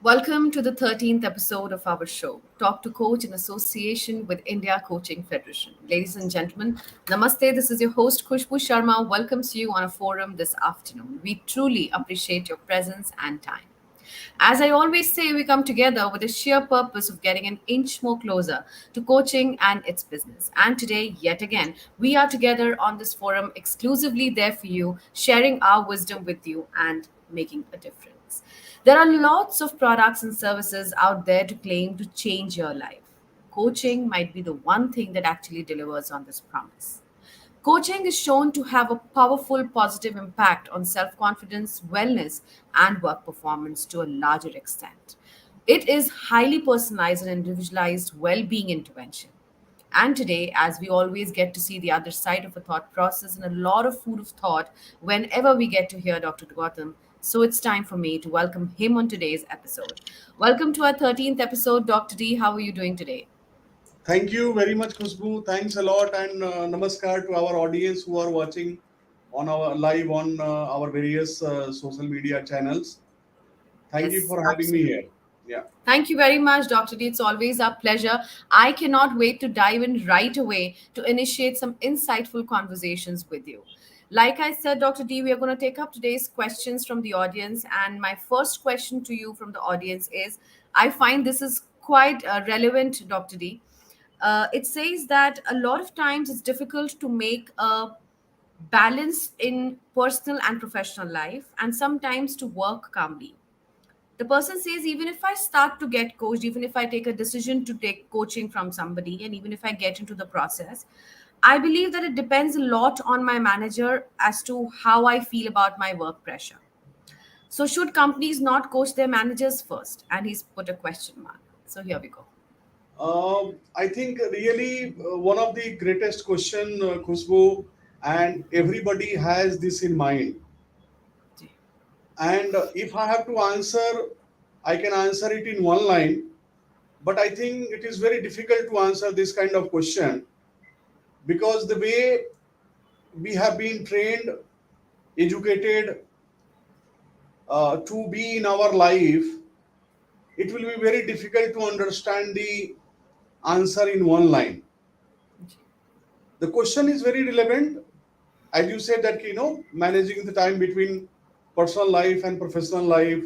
Welcome to the 13th episode of our show, Talk to Coach in association with India Coaching Federation. Ladies and gentlemen, namaste. This is your host, Khushboo Sharma, welcomes you on a forum this afternoon. We truly appreciate your presence and time. As I always say, we come together with the sheer purpose of getting an inch more closer to coaching and its business. And today, yet again, we are together on this forum exclusively there for you, sharing our wisdom with you and making a difference. There are lots of products and services out there to claim to change your life. Coaching might be the one thing that actually delivers on this promise. Coaching is shown to have a powerful positive impact on self confidence, wellness, and work performance to a larger extent. It is highly personalized and individualized well being intervention. And today, as we always get to see the other side of a thought process and a lot of food of thought whenever we get to hear Dr. Gautam, so it's time for me to welcome him on today's episode. Welcome to our 13th episode, Dr. D. How are you doing today? Thank you very much, Khushboo. Thanks a lot, and namaskar to our audience who are watching on our live on our various social media channels. Thank you Yes, for having me here. absolutely. Yeah. Thank you very much, Dr. D. It's always our pleasure. I cannot wait to dive in right away to initiate some insightful conversations with you. Like I said, Dr. D, we are going to take up today's questions from the audience. And my first question to you from the audience is I find this is quite relevant, Dr. D. It says that a lot of times it's difficult to make a balance in personal and professional life, and sometimes to work calmly. The person says, even if I start to get coached, even if I take a decision to take coaching from somebody, and even if I get into the process, I believe that it depends a lot on my manager as to how I feel about my work pressure. So should companies not coach their managers first? And he's put a question mark. So here we go. I think really one of the greatest question, Khushboo, and everybody has this in mind. And if I have to answer, I can answer it in one line. But I think it is very difficult to answer this kind of question because the way we have been trained, educated to be in our life, it will be very difficult to understand the answer in one line. The question is very relevant, as you said that managing the time between personal life and professional life,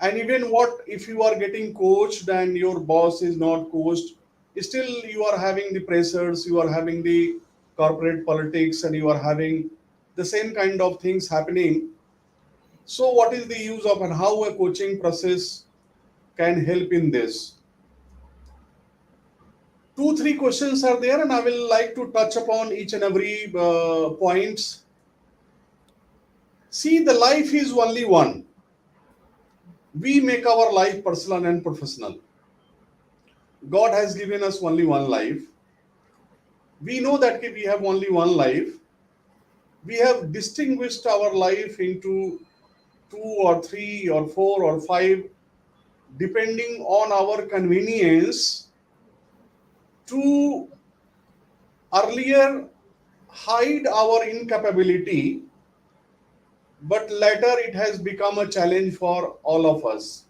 and even what if you are getting coached and your boss is not coached, still you are having the pressures, you are having the corporate politics, and you are having the same kind of things happening. So what is the use of and how a coaching process can help in this? Two, three questions are there, and I will like to touch upon each and every points. See, the life is only one. We make our life personal and professional. God has given us only one life. We know that we have only one life. We have distinguished our life into two or three or four or five, depending on our convenience, to earlier hide our incapability, but later it has become a challenge for all of us.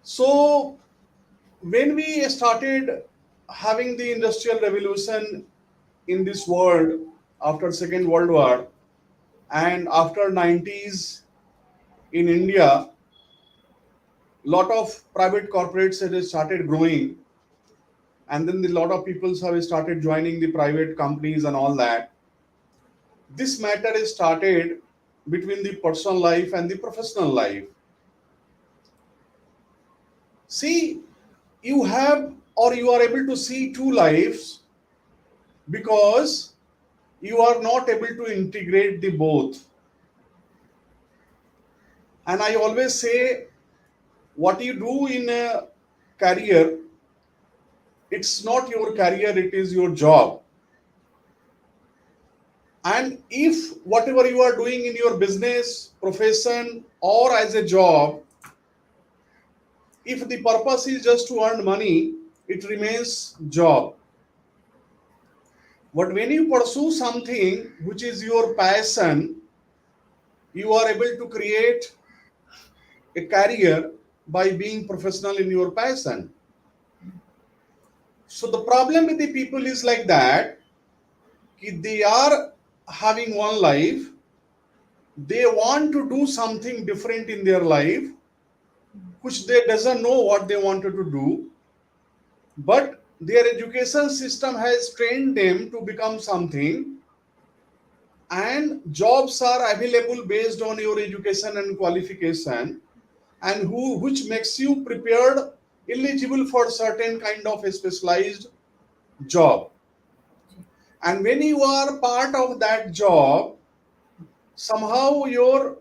So, when we started having the industrial revolution in this world after Second World War and after 90s in India, lot of private corporates had started growing, and then a lot of people have started joining the private companies and all that. This matter is started between the personal life and the professional life. See, you have or you are able to see two lives because you are not able to integrate the both. And I always say, what you do in a career, it's not your career, it is your job. And if whatever you are doing in your business, profession, or as a job, if the purpose is just to earn money, it remains job. But when you pursue something which is your passion, you are able to create a career by being professional in your passion. So the problem with the people is like that, they are having one life, they want to do something different in their life, which they doesn't know what they wanted to do, but their education system has trained them to become something, and jobs are available based on your education and qualification, and which makes you prepared, eligible for certain kind of a specialized job. And when you are part of that job, somehow your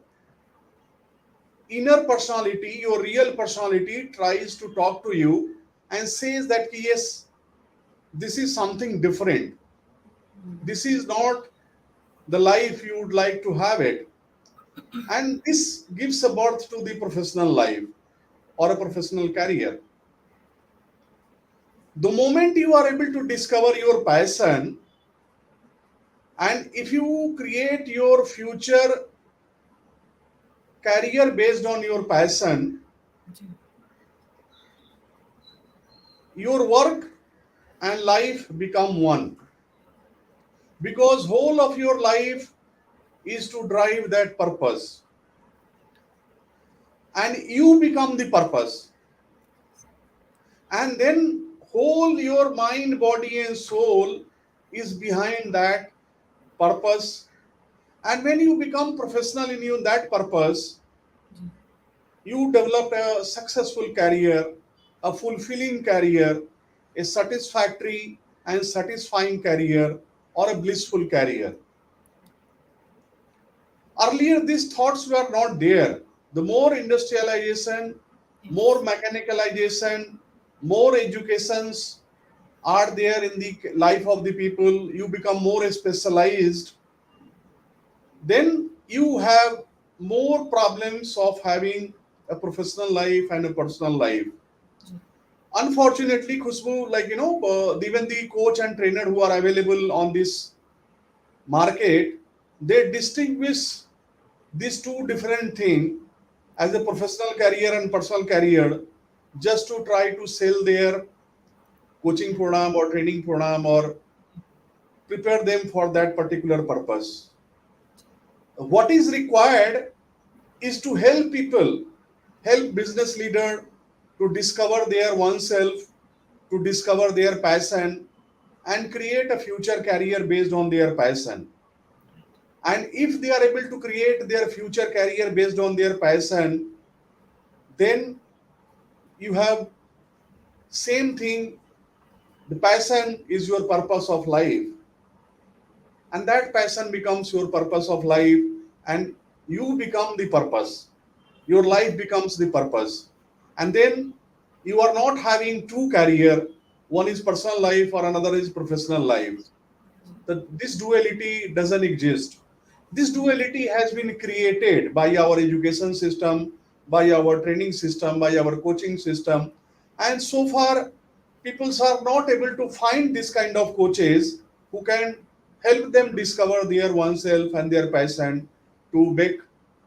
inner personality, your real personality tries to talk to you and says that yes, this is something different, this is not the life you would like to have it, and this gives a birth to the professional life or a professional career. The moment you are able to discover your passion, and if you create your future career based on your passion, your work and life become one, because whole of your life is to drive that purpose, and you become the purpose, and then whole your mind, body and soul is behind that purpose. And when you become professional in you that purpose, you develop a successful career, a fulfilling career, a satisfactory and satisfying career, or a blissful career. Earlier, these thoughts were not there. The more industrialization, more mechanicalization, more educations are there in the life of the people, you become more specialized, then you have more problems of having a professional life and a personal life. Unfortunately, Khushboo, even the coach and trainer who are available on this market, they distinguish these two different things as a professional career and personal career, just to try to sell their coaching program or training program or prepare them for that particular purpose. What is required is to help people, help business leader to discover their oneself, to discover their passion, and create a future career based on their passion. And if they are able to create their future career based on their passion, then you have same thing. The passion is your purpose of life, and that passion becomes your purpose of life, and you become the purpose. Your life becomes the purpose, and then you are not having two career. One is personal life or another is professional life. This duality doesn't exist. This duality has been created by our education system, by our training system, by our coaching system. And so far, people are not able to find this kind of coaches who can help them discover their oneself and their passion to make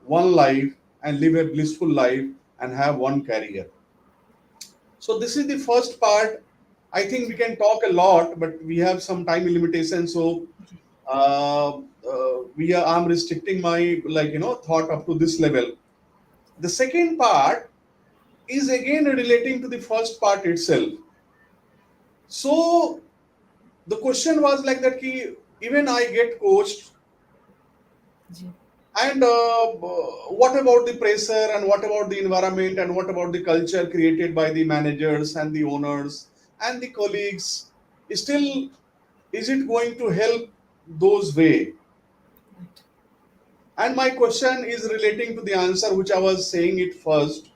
one life and live a blissful life and have one career. So this is the first part. I think we can talk a lot, but we have some time limitation. So I'm restricting my thought up to this level. The second part is again relating to the first part itself. So the question was like that ki, even I get coached, and what about the pressure, and what about the environment, and what about the culture created by the managers and the owners and the colleagues? Still, is it going to help those way? And my question is relating to the answer which I was saying it first.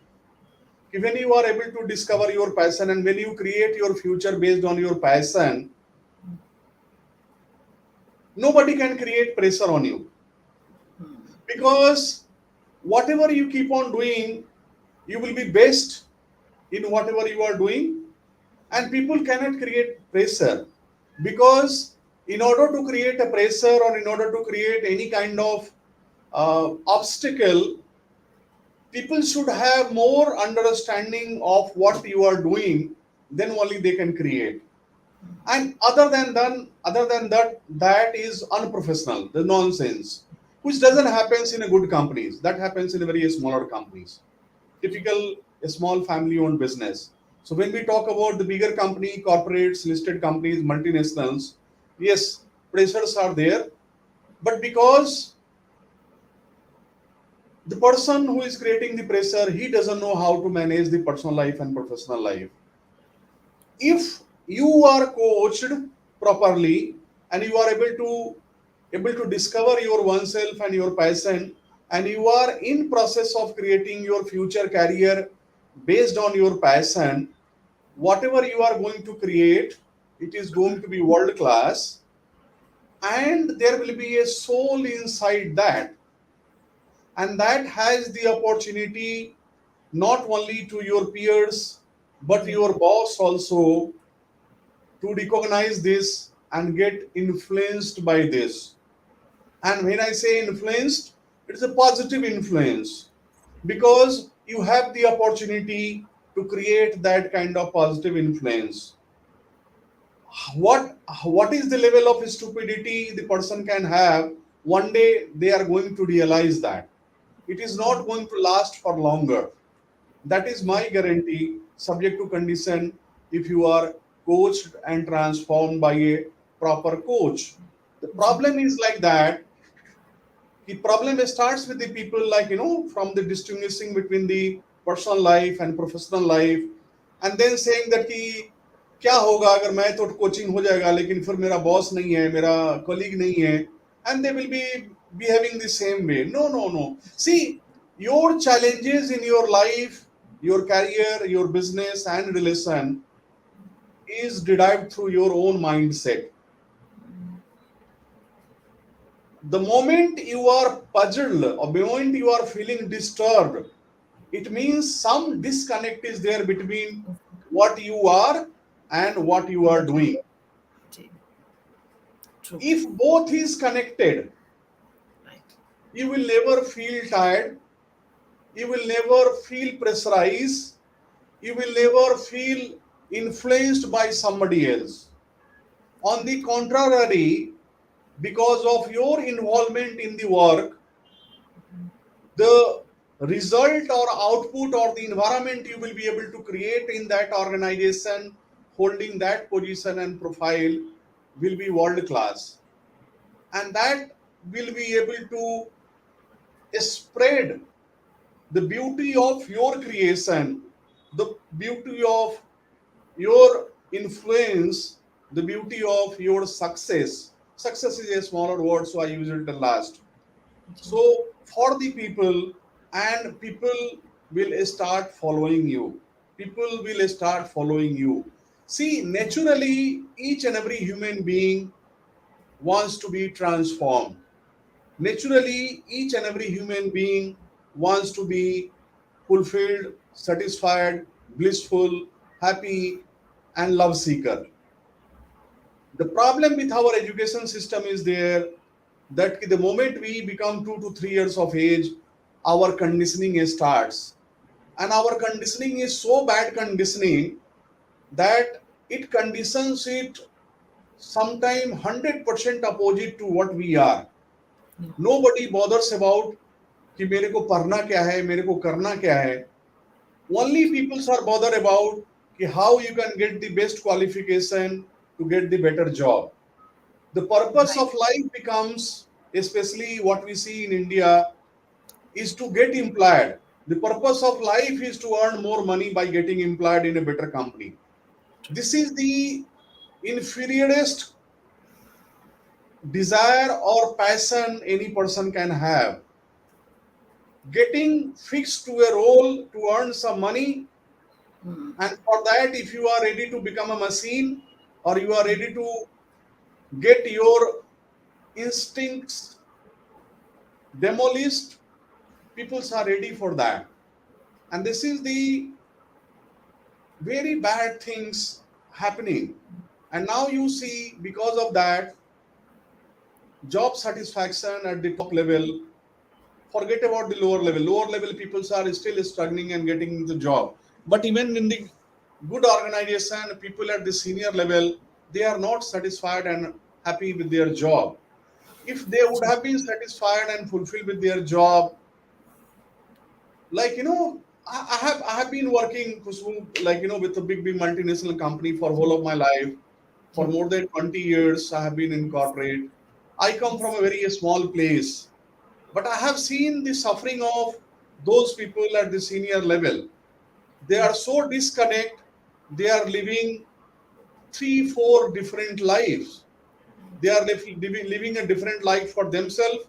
When you are able to discover your passion and when you create your future based on your passion, nobody can create pressure on you, because whatever you keep on doing, you will be best in whatever you are doing, and people cannot create pressure, because in order to create a pressure or in order to create any kind of obstacle, People should have more understanding of what you are doing, then only they can create. And other than that, that is unprofessional, the nonsense, which doesn't happens in a good companies. That happens in a very smaller companies, typical a small family owned business. So when we talk about the bigger company, corporates, listed companies, multinationals, yes, pressures are there, but because the person who is creating the pressure, he doesn't know how to manage the personal life and professional life. If you are coached properly and you are able to discover your oneself and your passion, and you are in process of creating your future career based on your passion, whatever you are going to create, it is going to be world class, and there will be a soul inside that, and that has the opportunity not only to your peers but Yeah. your boss also to recognize this and get influenced by this. And when I say influenced, it's a positive influence, because you have the opportunity to create that kind of positive influence. What is the level of stupidity the person can have? One day they are going to realize that it is not going to last for longer. That is Yeah. my guarantee, subject to condition, if you are coached and transformed by a proper coach. The Yeah. problem is like that. The problem starts with the people, like, from the distinguishing between the personal life and professional life, and then saying that कि क्या होगा अगर मैं तो coaching हो जाएगा लेकिन फिर मेरा बॉस नहीं है, मेरा colleague नहीं है, and they will be behaving the same way. No, no, no. See, your challenges in your life, your career, your business and relation is derived through your own mindset. The moment you are puzzled or the moment you are feeling disturbed, it means some disconnect is there between what you are and what you are What you doing. do. True. If both is connected, Right. you will never feel tired, you will never feel pressurized, you will never feel influenced by somebody else. On the contrary, because of your involvement in the work, the result or output or the environment you will be able to create in that organization holding that position and profile will be world class, and that will be able to spread the beauty of your creation, the beauty of your influence, the beauty of your success. Success is a smaller word, so I use it the last. So for the people, and people will start following you. People will start following you. See, naturally, each and every human being wants to be transformed. Naturally, each and every human being wants to be fulfilled, satisfied, blissful, happy, and love seeker. The problem with our education system is there that the moment we become 2 to 3 years of age, our conditioning starts. And our conditioning is so bad conditioning that it conditions it sometime 100% opposite to what we are. Yeah. Nobody bothers about कि मेरे को पढ़ना क्या है, मेरे को करना क्या है. Only people are bothered about कि how you can get the best qualification to get the better job. The purpose Right. of life becomes, especially what we see in India, is to get employed. The purpose of life is to earn more money by getting employed in a better company. True. This is the inferiorist desire or passion any person can have. Getting fixed to a role to earn some money, and for that, if you are ready to become a machine or you are ready to get your instincts demolished, people are ready for that. And this is the very bad things happening. And now you see, because of that, job satisfaction at the top level Forget about the lower level. Lower level people are still struggling and getting the job. But even in the good organization, people at the senior level, they are not satisfied and happy with their job. If they would have been satisfied and fulfilled with their job, like I have been working, Khushboo, like with a big multinational company for whole of my life. For Ji. more than 20 years, I have been in corporate. I come from Yes. a very small place, but I have seen the suffering of those people at the senior level. They are Yes. so disconnect. They are living three, four different lives. They are living a different life for themselves.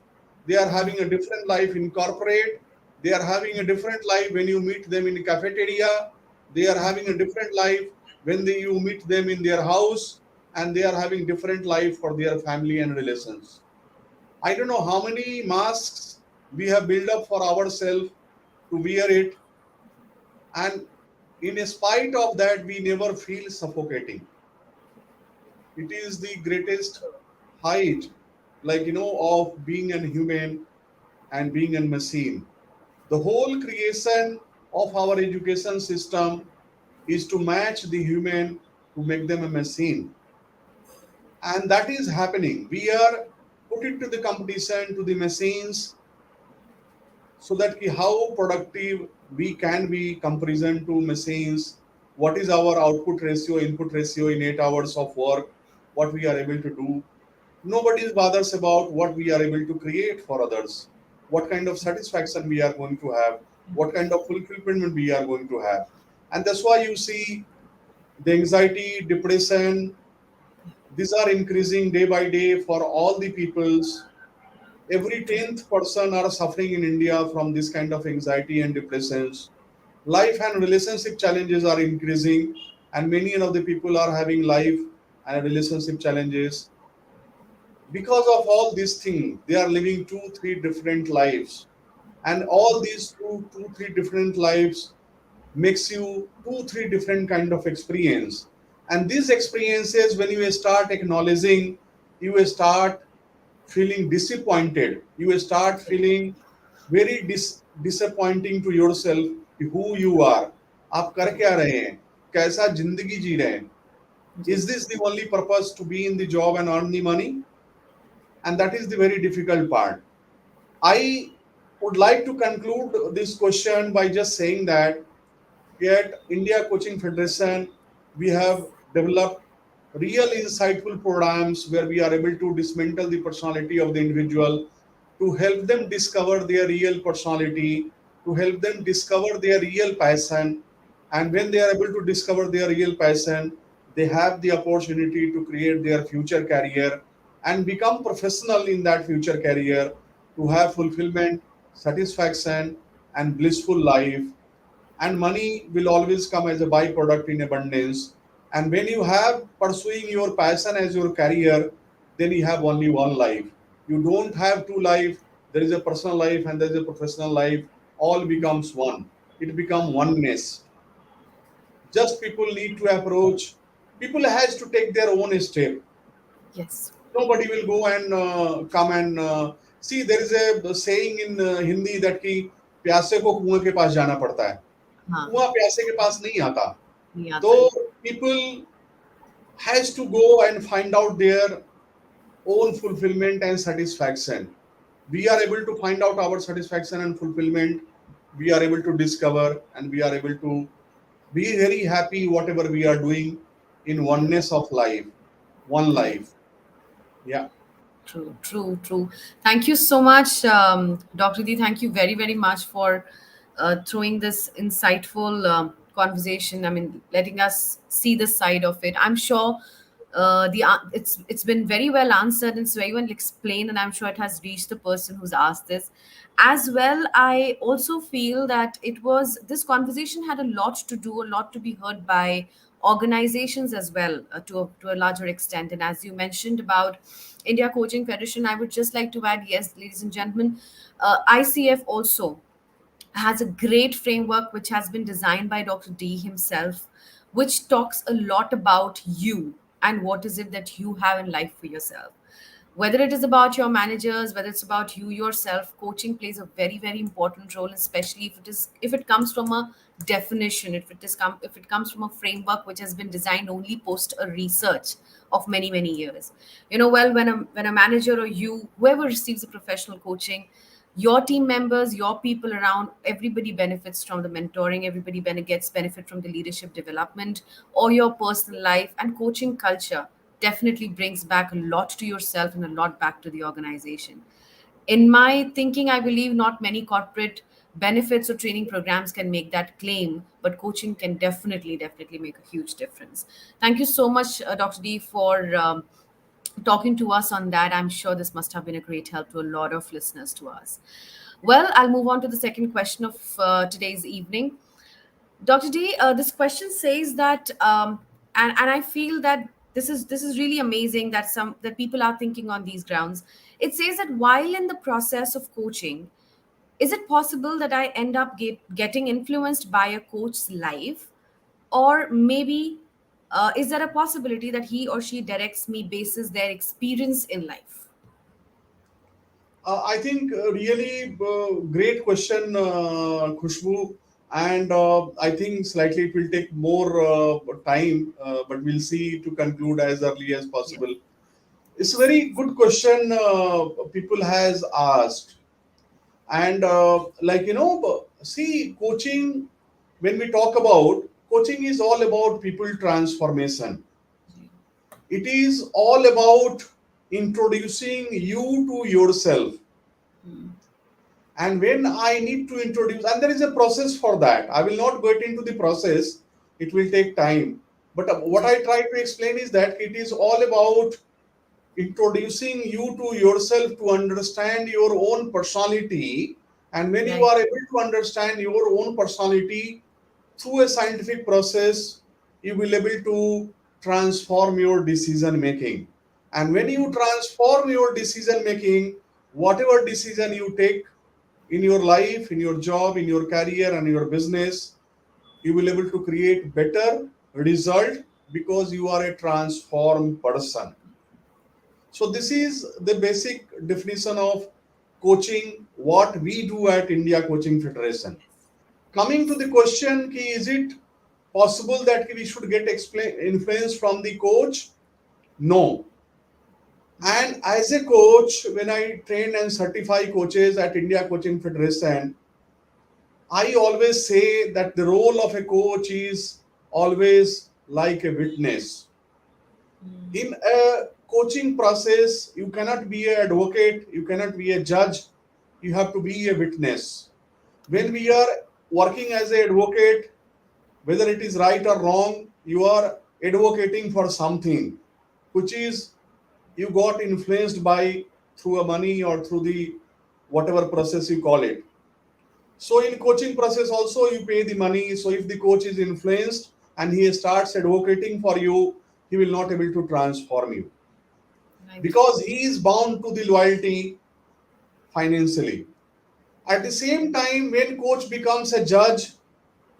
They are having a different life in corporate. They are having a different life when you meet them in the cafeteria. They are having a different life when you meet them in their house, and they are having different life for their family and relations. I don't know how many masks we have built up for ourselves to wear it, and in spite of that, we never feel suffocating. It is the greatest height, of being a human and being a machine. The whole creation of our education system is to match the human, to make them a machine, and that is happening. We are put into the competition to the machines, so that how productive we can be comparison to machines. What is our output ratio, input ratio in 8 hours of work, what we are able to do. Nobody bothers about what we are able to create for others, what kind of satisfaction we are going to have, what kind of fulfillment we are going to have. And that's why you see the anxiety, depression, these are increasing day by day for all the peoples. Every 10th person are suffering in India from this kind of anxiety and depressions. Life and relationship challenges are increasing, and many of the people are having life and relationship challenges. Because of all these things, they are living two, three different lives. And all these two, three different lives makes you two, three different kind of experience. And these experiences, when you start acknowledging, you will start feeling disappointed. You will start feeling very disappointing to yourself कि who you are. आप कर क्या रहे हैं? कैसा जिंदगी जी रहे हैं? Ji. Is this the only purpose to be in the job and earn the money? And that is the very difficult part. I would like to conclude this question by just saying that at India Coaching Federation, we have developed real insightful programs where we are able to dismantle the personality of the individual, to help them discover their real personality, to help them discover their real passion. And when they are able to discover their real passion, they have the opportunity to create their future career and become professional in that future career, to have fulfillment, satisfaction, and blissful life. And money will always come as a byproduct in abundance. And when you have pursuing your passion as your career, then you have only one life. You don't have two life. There is a personal life and there is a professional life. All becomes one. It becomes oneness. Just people need to approach. People has to take their own step. Yes. Nobody will go and come and see. There is a saying in Hindi that कि प्यासे को कुएं के पास जाना पड़ता है, हाँ. कुआं प्यासे के पास नहीं आता. नहीं So आता है. people has to go and find out their own fulfillment and satisfaction. We are able to find out our satisfaction and fulfillment. We are able to discover and we are able to be very happy whatever we are doing in oneness of life, one Correct. life. Yeah. True, true, true. Thank you so much, Dr. D. Thank you very, very much for throwing this insightful conversation. I mean, letting us see the side of it. I'm sure it's been very well answered and it's very well explained, and I'm sure it has reached the person who's asked this. As well, I also feel that this conversation had a lot to do, a lot to be heard by organizations as well, to a larger extent. And as you mentioned about India Coaching Federation, I would just like to add, yes, ladies and gentlemen, ICF also has a great framework which has been designed by Dr. D himself, which talks a lot about you and what is it that you have in life for yourself. Whether it is about your managers, whether it's about you yourself, coaching plays a very, very important role, especially if it comes from a definition, if it comes from a framework which has been designed only post a research of many, many years. Well, when a manager or you, whoever receives a professional coaching, your team members, your people around, everybody benefits from the mentoring, everybody gets benefit from the leadership development, or your personal life. And coaching culture definitely brings back a lot to yourself and a lot back to the organization. In my thinking, I believe not many corporate benefits or training programs can make that claim, but coaching can definitely make a huge difference. Thank you so much, Dr. D, for talking to us on that. I'm sure this must have been a great help to a lot of listeners to us. Well, I'll move on to the second question of today's evening. Dr. D, this question says that, and I feel that this is really amazing that people are thinking on these grounds. It says that while in the process of coaching, is it possible that I end up getting influenced by a coach's life, or maybe is there a possibility that he or she directs me basis their experience in life? I think really great question, Khushboo. And I think slightly it will take more time, but we'll see to conclude as early as Yeah. possible. It's a very good question people has asked. And see, coaching, when we talk about coaching, is all about people transformation. It is all about introducing you to yourself. And when I need to introduce, and there is a process for that, I will not get into the process, it will take time. But what I try to explain is that it is all about introducing you to yourself, to understand your own personality. And when you Right. are able to understand your own personality through a scientific process, you will able to transform your decision making. And when you transform your decision making, whatever decision you take in your life, in your job, in your career, and your business, you will able to create better result because you are a transformed person. So this is the basic definition of coaching, what we do at India Coaching Federation. Coming to the question, ki, is it possible that we should get influence from the coach? No. And as a coach, when I train and certify coaches at India Coaching Federation, I always say that the role of a coach is always like a witness. In a coaching process, you cannot be an advocate, you cannot be a judge, you have to be a witness. When we are working as an advocate, whether it is right or wrong, you are advocating for something which is you got influenced by through a money or through the whatever process you call it. So in coaching process also you pay the money. So if the coach is influenced and he starts advocating for you, he will not able to transform you Right. because he is bound to the loyalty financially. At the same time, when coach becomes a judge,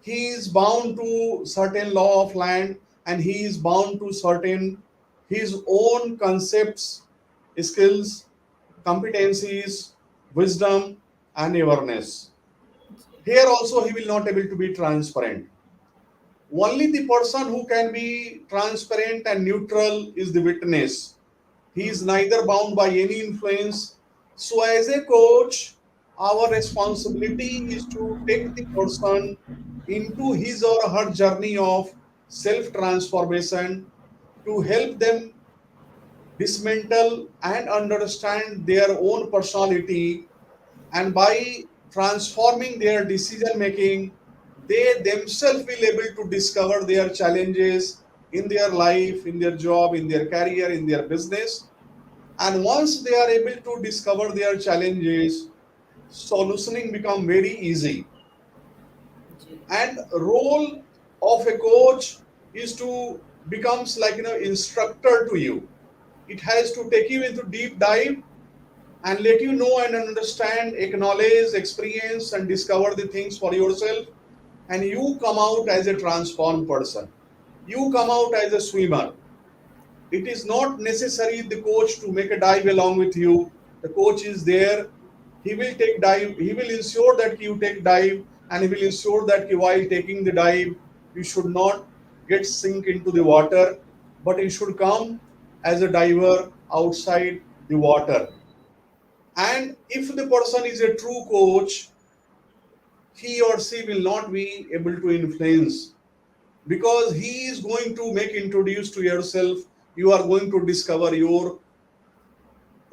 he is bound to certain law of land and he is bound to certain his own concepts, skills, competencies, wisdom, and awareness. Here also he will not able to be transparent. Only the person who can be transparent and neutral is the witness. He is neither bound by any influence. So, as a coach, our responsibility is to take the person into his or her journey of self transformation, to help them dismantle and understand their own personality, and by transforming their decision making, they themselves will able to discover their challenges in their life, in their job, in their career, in their business. And once they are able to discover their challenges, solutioning become very easy. And role of a coach is to becomes like instructor to you. It has to take you into deep dive and let you know and understand, acknowledge, experience, and discover the things for yourself. And you come out as a transformed person. You come out as a swimmer. It is not necessary the coach to make a dive along with you. The coach is there. He will take dive. He will ensure that you take dive, and he will ensure that while taking the dive, you should not get sink into the water, but you should come as a diver outside the water. And if the person is a true coach, he or she will not be able to influence, because he is going to make introduce to yourself. You are going to discover your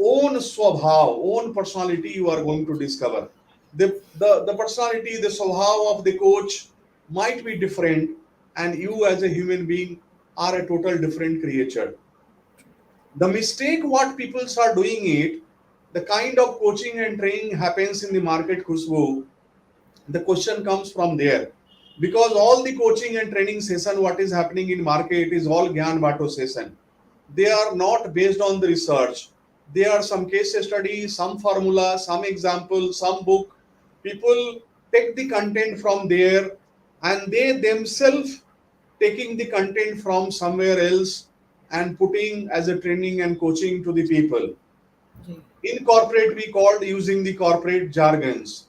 own swabhav, own personality. You are going to discover the personality, the swabhav of the coach might be different, and you as a human being are a total different creature. The mistake what people are doing it, the kind of coaching and training happens in the market, Khushboo, the question comes from there, because all the coaching and training session what is happening in market is all gyan bato session. They are not based on the research. There are some case studies, some formula, some example, some book. People take the content from there, and they themselves taking the content from somewhere else and putting as a training and coaching to the people. Ji, In corporate, we called using the corporate jargons. Ji,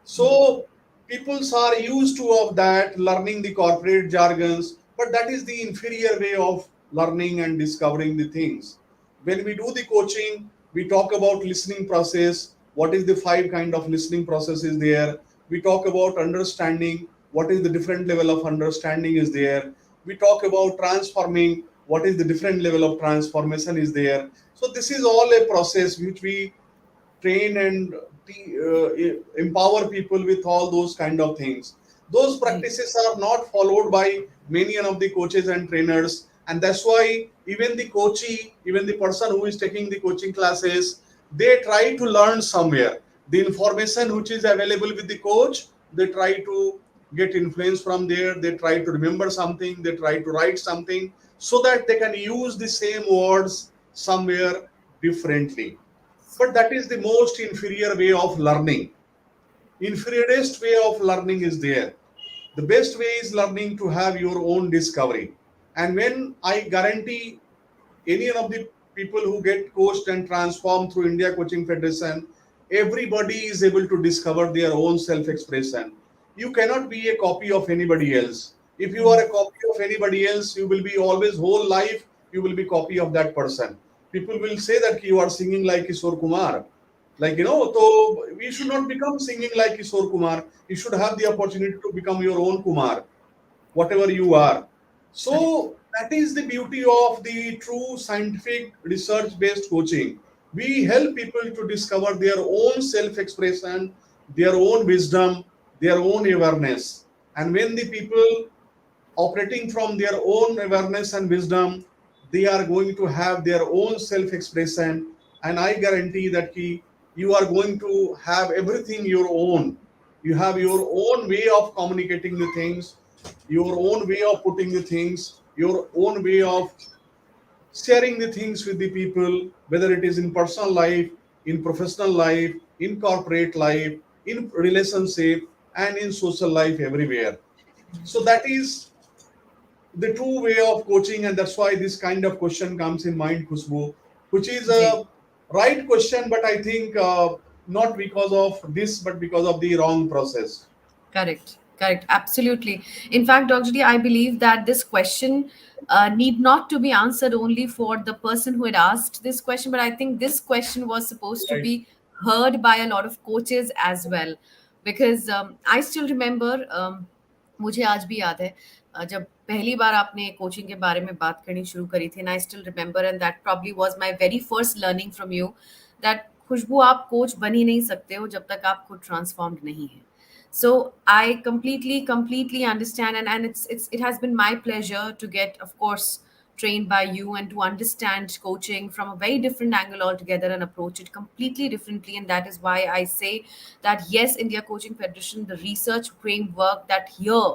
So people are used to of that learning the corporate jargons, but that is the inferior way of learning and discovering the things. When we do the coaching, we talk about listening process. What is the five kind of listening process is there? We talk about understanding. What is the different level of understanding is there? We talk about transforming. What is the different level of transformation is there? So this is all a process which we train and empower people with all those kind of things. Those ji, practices are not followed by many of the coaches and trainers, and that's why even the coachee, even the person who is taking the coaching classes, they try to learn somewhere the information which is available with the coach. They try to get influence from there. They try to remember something. They try to write something so that they can use the same words somewhere differently. But that is the most inferior way of learning. Inferiorist way of learning is there. The best way is learning to have your own discovery. And when I guarantee any of the people who get coached and transformed through India Coaching Federation, everybody is able to discover their own self-expression. You cannot be a copy of anybody else. If you are a copy of anybody else, you will be always whole life, you will be copy of that person. People will say that you are singing like Kishore Kumar. Like, so we should not become singing like Kishore Kumar. You should have the opportunity to become your own Kumar, whatever you are. correct. So that is the beauty of the true scientific research based coaching. We help people to discover their own self expression, their own wisdom, their own awareness. And when the people operating from their own awareness and wisdom, they are going to have their own self expression. And I guarantee that you are going to have everything your own. You have your own way of communicating the things, your own way of putting the things, your own way of sharing the things with the people, whether it is in personal life, in professional life, in corporate life, in relationship, and in social life everywhere. So that is the true way of coaching, and that's why this kind of question comes in mind, Khushbu, which is ji. a right question, but I think not because of this, but because of the wrong process. Correct, correct, absolutely. In fact, Dr. D, I believe that this question need not to be answered only for the person who had asked this question, but I think this question was supposed to Right. be heard by a lot of coaches as well. Because I still remember, मुझे आज भी याद है जब पहली बार आपने coaching के बारे में बात करनी शुरू करी थी, and I still remember, and that probably was my very first learning from you, that Khushbu आप कोच बन ही नहीं सकते हो जब तक आप खुद ट्रांसफॉर्म्ड नहीं है. So I completely understand, and it has been my pleasure to get, of course, trained by you and to understand coaching from a very different angle altogether and approach it completely differently. And that is why I say that yes, India Coaching Federation, the research framework that here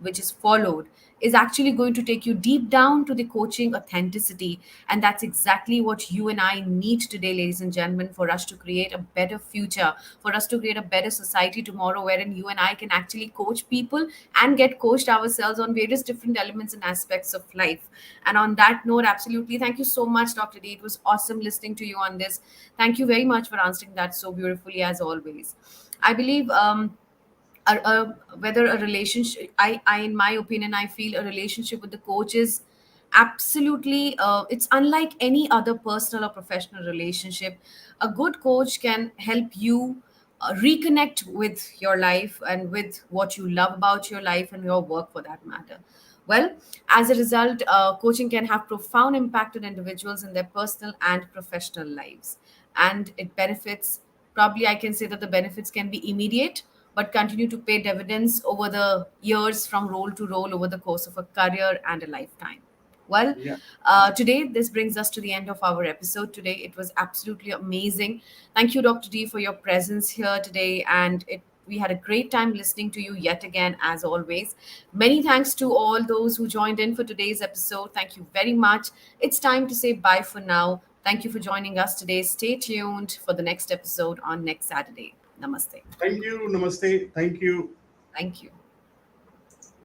which is followed is actually going to take you deep down to the coaching authenticity. And that's exactly what you and I need today, ladies and gentlemen, for us to create a better future, for us to create a better society tomorrow, wherein you and I can actually coach people and get coached ourselves on various different elements and aspects of life. And on that note, absolutely, thank you so much, Dr. D. It was awesome listening to you on this. Thank you very much for answering that so beautifully, as always. I believe whether a relationship, in my opinion, I feel a relationship with the coach is absolutely, it's unlike any other personal or professional relationship. A good coach can help you reconnect with your life and with what you love about your life and your work, for that matter. Well, as a result, coaching can have profound impact on individuals in their personal and professional lives. And it benefits, probably I can say that the benefits can be immediate, but continue to pay dividends over the years, from role to role, over the course of a career and a lifetime. Well, Yeah. today this brings us to the end of our episode today. It was absolutely amazing. Thank you, Dr. D, for your presence here today, and we had a great time listening to you yet again, as always. Many thanks to all those who joined in for today's episode. Thank you very much. It's time to say bye for now. Thank you for joining us today. Stay tuned for the next episode on next Saturday. Namaste. Thank you. Namaste. Thank you. Thank you.